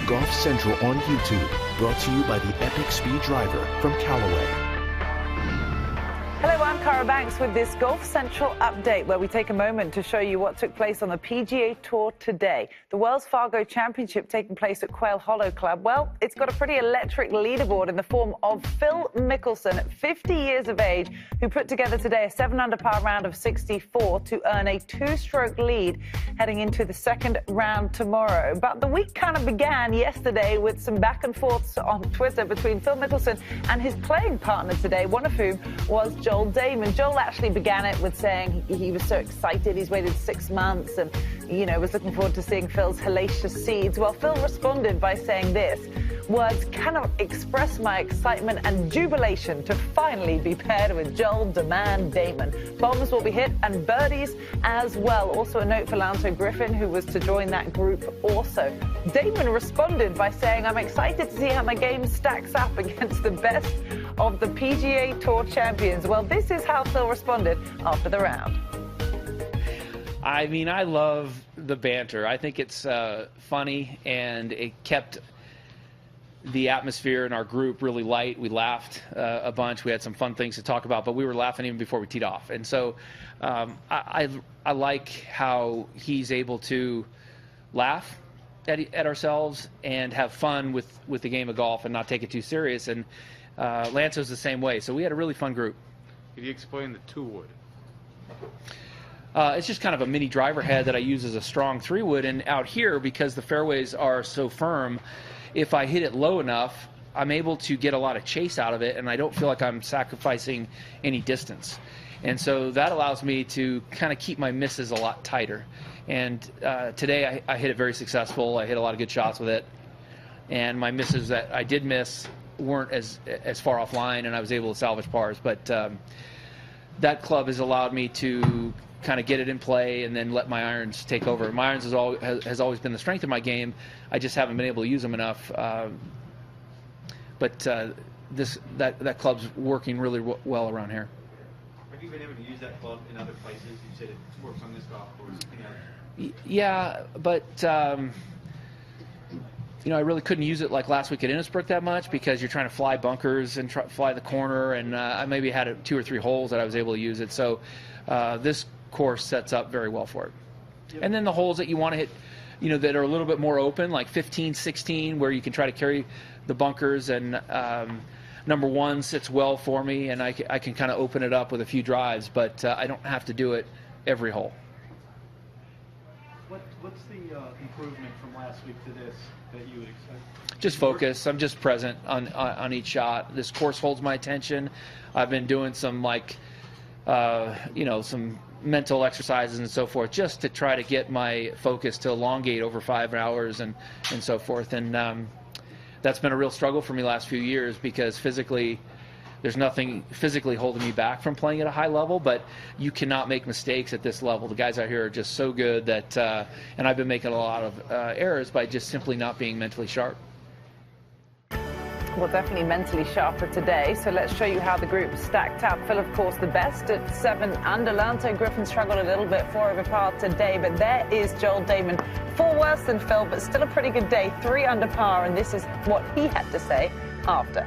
Golf Central on YouTube, brought to you by the Epic Speed Driver from Callaway. Hello, I'm Cara Banks with this Golf Central update, where we take a moment to show you what took place on the PGA Tour today. The Wells Fargo Championship taking place at Quail Hollow Club. Well, it's got a pretty electric leaderboard in the form of Phil Mickelson, 50 years of age, who put together today a 7-under par round of 64 to earn a 2-stroke lead heading into the second round tomorrow. But the week kind of began yesterday with some back and forths on Twitter between Phil Mickelson and his playing partner today, one of whom was Joel Dahmen. Joel actually began it with saying he was so excited. He's waited 6 months and, was looking forward to seeing Phil's hellacious seeds. Well, Phil responded by saying this: "Words cannot express my excitement and jubilation to finally be paired with Joel Dahmen. Bombs will be hit and birdies as well." Also a note for Lanto Griffin, who was to join that group also. Dahmen responded by saying, "I'm excited to see how my game stacks up against the best of the PGA Tour champions." Well, this is how Phil responded after the round. I mean, I love the banter. I think it's funny, and it kept the atmosphere in our group really light. We laughed a bunch. We had some fun things to talk about, but we were laughing even before we teed off. And so I like how he's able to laugh at ourselves and have fun with the game of golf and not take it too serious. And Lanto's the same way. So we had a really fun group. Could you explain the 2-wood? It's just kind of a mini driver head that I use as a strong 3-wood. And out here, because the fairways are so firm, if I hit it low enough, I'm able to get a lot of chase out of it, and I don't feel like I'm sacrificing any distance. And so that allows me to kind of keep my misses a lot tighter. And today I hit it very successful. I hit a lot of good shots with it. And my misses that I did miss weren't as far offline, and I was able to salvage pars. But that club has allowed me to kind of get it in play and then let my irons take over. My irons has always been the strength of my game. I just haven't been able to use them enough. But that club's working really well around here. Have you been able to use that club in other places? You said it works on this golf course. Yeah, but I really couldn't use it like last week at Innisbrook that much, because you're trying to fly bunkers and fly the corner, and I maybe had 2 or 3 holes that I was able to use it. So this course sets up very well for it. Yep. And then the holes that you want to hit, that are a little bit more open, like 15, 16, where you can try to carry the bunkers, and number 1 sits well for me, and I can kind of open it up with a few drives, but I don't have to do it every hole. What's the improvement from last week to this that you would expect? Just focus. I'm just present on each shot. This course holds my attention. I've been doing some some mental exercises and so forth, just to try to get my focus to elongate over 5 hours and so forth. And that's been a real struggle for me last few years, because physically, there's nothing physically holding me back from playing at a high level, but you cannot make mistakes at this level. The guys out here are just so good that, and I've been making a lot of errors by just simply not being mentally sharp. Well, definitely mentally sharper today. So let's show you how the group stacked up. Phil, of course, the best at 7 under. Lanto Griffin struggled a little bit, 4 over par today, but there is Joel Dahmen. 4 worse than Phil, but still a pretty good day, 3 under par, and this is what he had to say after.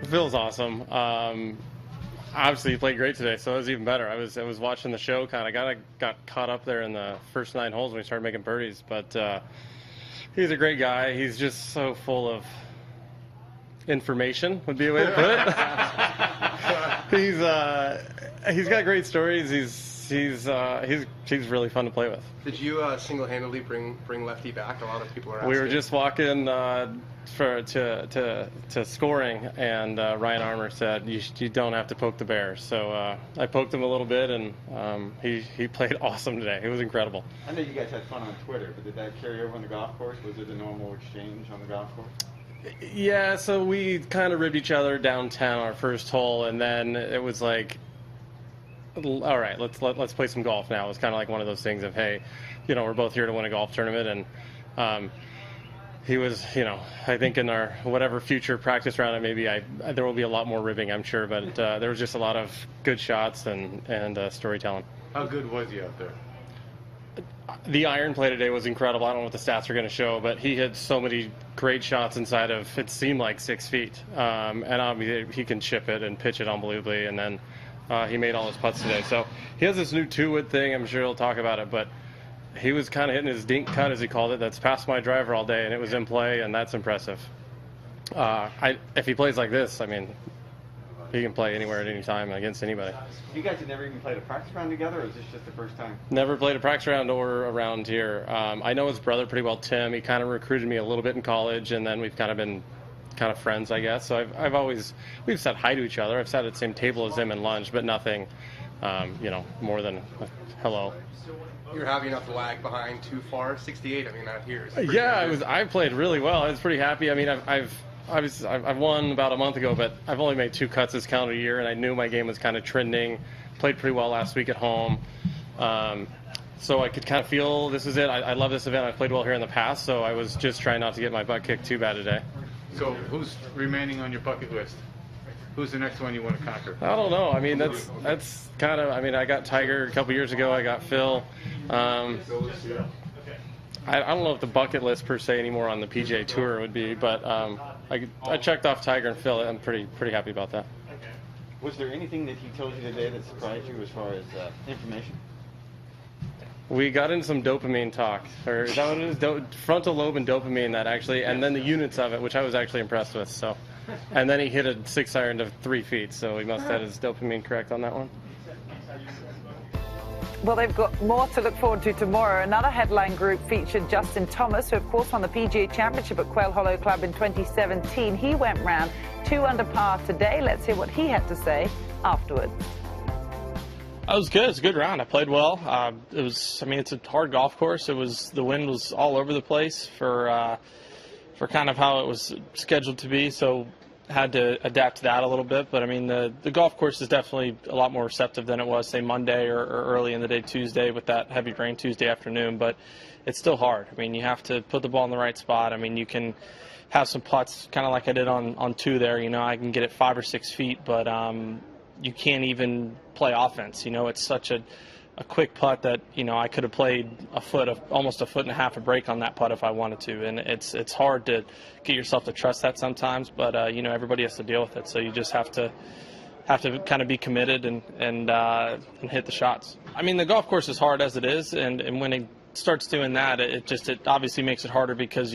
Phil's awesome. Obviously, he played great today, so it was even better. I was watching the show, kind of got caught up there in the first 9 holes when he started making birdies. But he's a great guy. He's just so full of information, would be a way to put it. He's got great stories. He's really fun to play with. Did you single-handedly bring Lefty back? A lot of people are asking. We were just walking to scoring, and Ryan Armour said you don't have to poke the bear. So I poked him a little bit, and he played awesome today. It was incredible. I know you guys had fun on Twitter, but did that carry over on the golf course? Was it a normal exchange on the golf course? Yeah, so we kind of ribbed each other downtown our first hole, and then it was like, all right, let's play some golf now. It was kind of like one of those things of, hey, we're both here to win a golf tournament, and he was, I think in our whatever future practice round, maybe there will be a lot more ribbing, I'm sure, but there was just a lot of good shots and storytelling. How good was he out there? The iron play today was incredible. I don't know what the stats are going to show, but he hit so many great shots inside of, it seemed like 6 feet. And obviously he can chip it and pitch it unbelievably, and then he made all his putts today. So he has this new 2-wood thing. I'm sure he'll talk about it, but he was kind of hitting his dink cut, as he called it. That's past my driver all day, and it was in play, and that's impressive. If he plays like this, I mean, he can play anywhere at any time against anybody. You guys had never even played a practice round together, or is this just the first time? Never played a practice round or around here. I know his brother pretty well, Tim. He kind of recruited me a little bit in college, and then we've kind of been friends, I guess. So we've said hi to each other. I've sat at the same table as him in lunch, but nothing, more than a hello. You're happy enough to lag behind too far. 68, I mean, out here. Yeah, I played really well. I was pretty happy. I mean, I've won about a month ago, but I've only made 2 cuts this calendar year, and I knew my game was kind of trending. Played pretty well last week at home. So I could kind of feel this is it. I love this event. I've played well here in the past, so I was just trying not to get my butt kicked too bad today. So who's remaining on your bucket list? Who's the next one you want to conquer? I don't know. I mean, that's kind of, I mean, I got Tiger a couple years ago. I got Phil. I don't know if the bucket list per se anymore on the PGA Tour would be, but I checked off Tiger and Phil. I'm pretty happy about that. Was there anything that he told you today that surprised you as far as information? We got into some dopamine talk, or is that what it is? Frontal lobe and dopamine, that actually, and then the units of it, which I was actually impressed with. So, and then he hit a 6-iron to 3 feet, so he must have had his dopamine correct on that one. Well, they've got more to look forward to tomorrow. Another headline group featured Justin Thomas, who of course won the PGA Championship at Quail Hollow Club in 2017. He went round 2 under par today. Let's hear what he had to say afterwards. It was good. It's a good round. I played well. It's a hard golf course. The wind was all over the place for kind of how it was scheduled to be. So had to adapt to that a little bit. But I mean, the golf course is definitely a lot more receptive than it was, say, Monday or early in the day Tuesday with that heavy rain Tuesday afternoon. But it's still hard. I mean, you have to put the ball in the right spot. I mean, you can have some putts, kind of like I did on 2 there. I can get it 5 or 6 feet, but you can't even play offense. It's such a quick putt that, I could have played almost a foot and a half of break on that putt if I wanted to. And it's hard to get yourself to trust that sometimes, but, everybody has to deal with it. So you just have to kind of be committed and hit the shots. I mean, the golf course is hard as it is, and when it starts doing that, it obviously makes it harder because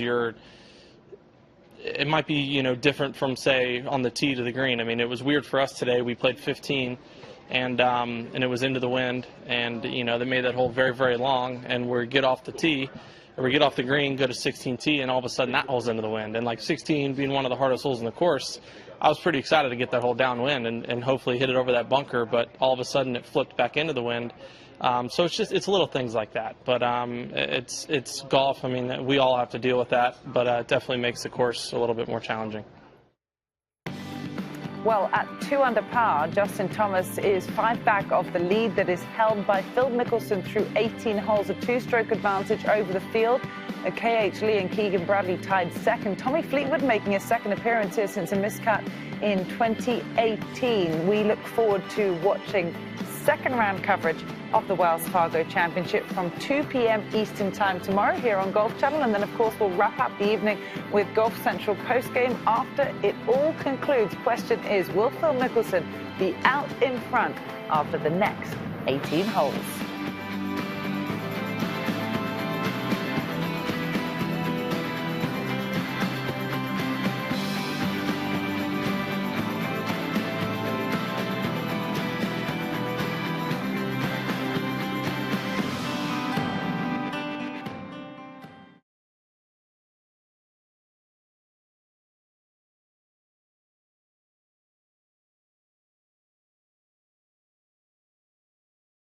it might be, different from, say, on the tee to the green. I mean, it was weird for us today. We played 15, and it was into the wind, and, they made that hole very, very long, and we get off the tee, or we get off the green, go to 16 tee, and all of a sudden that hole's into the wind. And, 16 being one of the hardest holes in the course, I was pretty excited to get that hole downwind and hopefully hit it over that bunker, but all of a sudden it flipped back into the wind. So it's little things like that, but it's golf. I mean, we all have to deal with that, but it definitely makes the course a little bit more challenging. Well, at 2 under par, Justin Thomas is 5 back of the lead that is held by Phil Mickelson through 18 holes, a 2-stroke advantage over the field. KH Lee and Keegan Bradley tied second. Tommy Fleetwood making his second appearance here since a miscut in 2018. We look forward to watching second round coverage of the Wells Fargo Championship from 2 p.m. Eastern Time tomorrow here on Golf Channel. And then, of course, we'll wrap up the evening with Golf Central postgame after it all concludes. Question is, will Phil Mickelson be out in front after the next 18 holes?